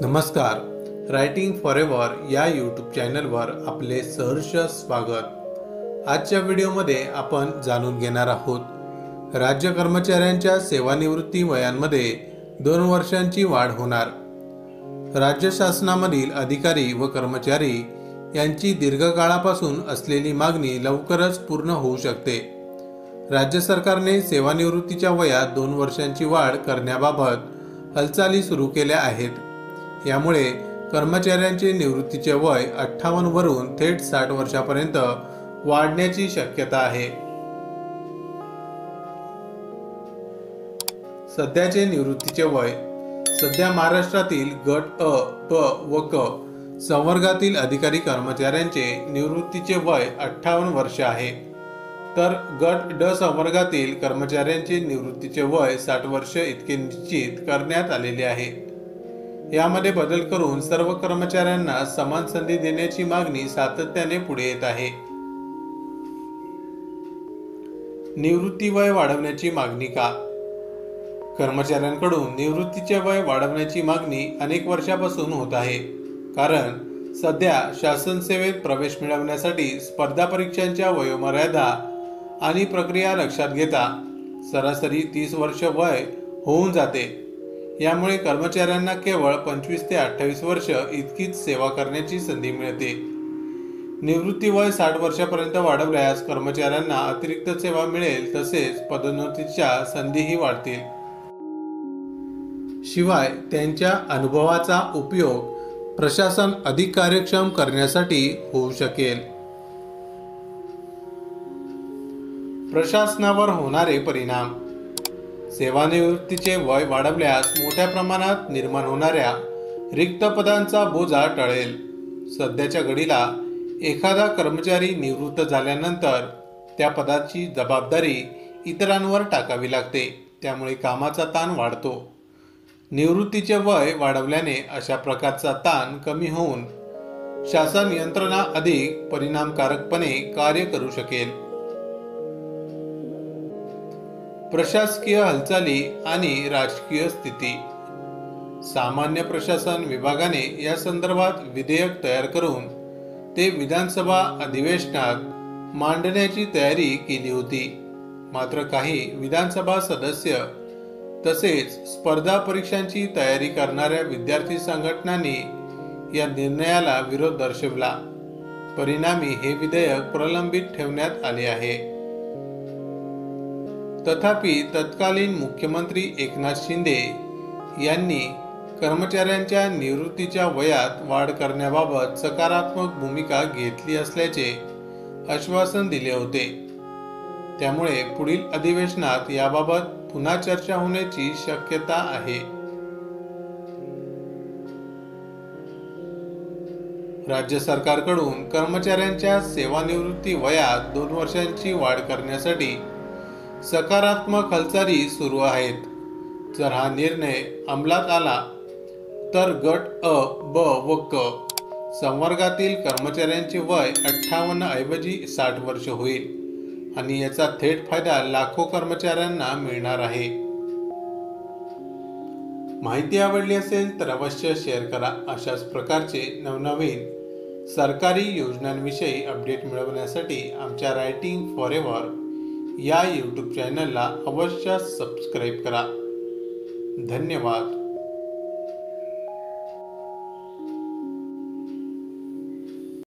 नमस्कार. Writing forever या YouTube चॅनलवर आपले सहर्ष स्वागत. आजच्या व्हिडिओमध्ये आपण जाणून घेणार आहोत राज्य कर्मचाऱ्यांच्या सेवानिवृत्ती वयांमध्ये 2 वर्षांची वाढ होणार. राज्य शासनामधील अधिकारी व कर्मचारी यांची दीर्घकाळापासून असलेली मागणी लवकरच पूर्ण होऊ शकते. राज्य सरकारने सेवानिवृत्तीच्या वयात 2 वर्षांची वाढ करण्याबाबत हालचाली सुरू केल्या आहेत. यामुळे कर्मचाऱ्यांचे निवृत्तीचे वय 58 वरून थेट 60 वर्षापर्यंत वाढण्याची शक्यता आहे. सध्याचे निवृत्तीचे वय. सध्या महाराष्ट्रातील गट अ, ब व क संवर्गातील अधिकारी कर्मचाऱ्यांचे निवृत्तीचे वय 58 वर्ष आहे, तर गट ड संवर्गातील कर्मचाऱ्यांचे निवृत्तीचे वय 60 वर्ष इतके निश्चित करण्यात आलेले आहे. यामध्ये बदल करून सर्व कर्मचाऱ्यांना समान संधी देण्याची मागणी सातत्याने पुढे येत आहे. निवृत्ती वय वाढवण्याची मागणी का? कर्मचाऱ्यांकडून निवृत्तीचे वय वाढवण्याची मागणी अनेक वर्षापासून होत आहे. कारण सध्या शासन सेवेत प्रवेश मिळवण्यासाठी स्पर्धा परीक्षांच्या वयोमर्यादा आणि प्रक्रिया लक्षात घेता सरासरी 30 वर्ष वय होऊन जाते. यामुळे कर्मचाऱ्यांना केवळ 25 ते 28 वर्ष इतकीच सेवा करण्याची संधी मिळते. निवृत्ती वय 60 वर्षापर्यंत वाढवल्यास कर्मचाऱ्यांना अतिरिक्त सेवा मिळेल, तसेच पदोन्नतीच्या संधीही वाढतील. शिवाय त्यांच्या अनुभवाचा उपयोग प्रशासन अधिक कार्यक्षम करण्यासाठी होऊ शकेल. प्रशासनावर होणारे परिणाम. सेवानिवृत्तीचे वय वाढवल्यास मोठ्या प्रमाणात निर्माण होणाऱ्या रिक्त पदांचा बोजा टळेल. सध्याच्या घडीला एखादा कर्मचारी निवृत्त झाल्यानंतर त्या पदाची जबाबदारी इतरांवर टाकावी लागते, त्यामुळे कामाचा ताण वाढतो. निवृत्तीचे वय वाढवल्याने अशा प्रकारचा ताण कमी होऊन शासन यंत्रणा अधिक परिणामकारकपणे कार्य करू शकेल. प्रशासकीय हालचाली आणि राजकीय स्थिती. सामान्य प्रशासन विभागाने या संदर्भात विधेयक तयार करून ते विधानसभा अधिवेशनात मांडण्याची तयारी केली होती. मात्र काही विधानसभा सदस्य तसेच स्पर्धा परीक्षांची तयारी करणाऱ्या विद्यार्थी संघटनांनी या निर्णयाला विरोध दर्शवला. परिणामी हे विधेयक प्रलंबित ठेवण्यात आले आहे. तथापि तत्कालीन मुख्यमंत्री एकनाथ शिंदे यांनी कर्मचाऱ्यांच्या निवृत्तीच्या वयात वाढ करण्याबाबत सकारात्मक भूमिका घेतली असल्याचे आश्वासन दिले होते. त्यामुळे पुढील अधिवेशनात याबाबत पुन्हा चर्चा होण्याची शक्यता आहे. राज्य सरकारकडून कर्मचाऱ्यांच्या सेवानिवृत्ती वयात 2 वर्षांची वाढ करण्यासाठी सकारात्मक हालचाली सुरू आहेत. जर हा निर्णय अंमलात आला तर गट अ, ब व क संवर्गातील कर्मचाऱ्यांचे वय 58 ऐवजी 60 वर्ष होईल आणि याचा थेट फायदा लाखो कर्मचाऱ्यांना मिळणार आहे. माहिती आवडली असेल तर अवश्य शेअर करा. अशाच प्रकारचे नवनवीन सरकारी योजनांविषयी अपडेट मिळवण्यासाठी आमच्या रायटिंग फॉरेवर या यूट्यूब चॅनलला अवश्य सबस्क्राईब करा. धन्यवाद.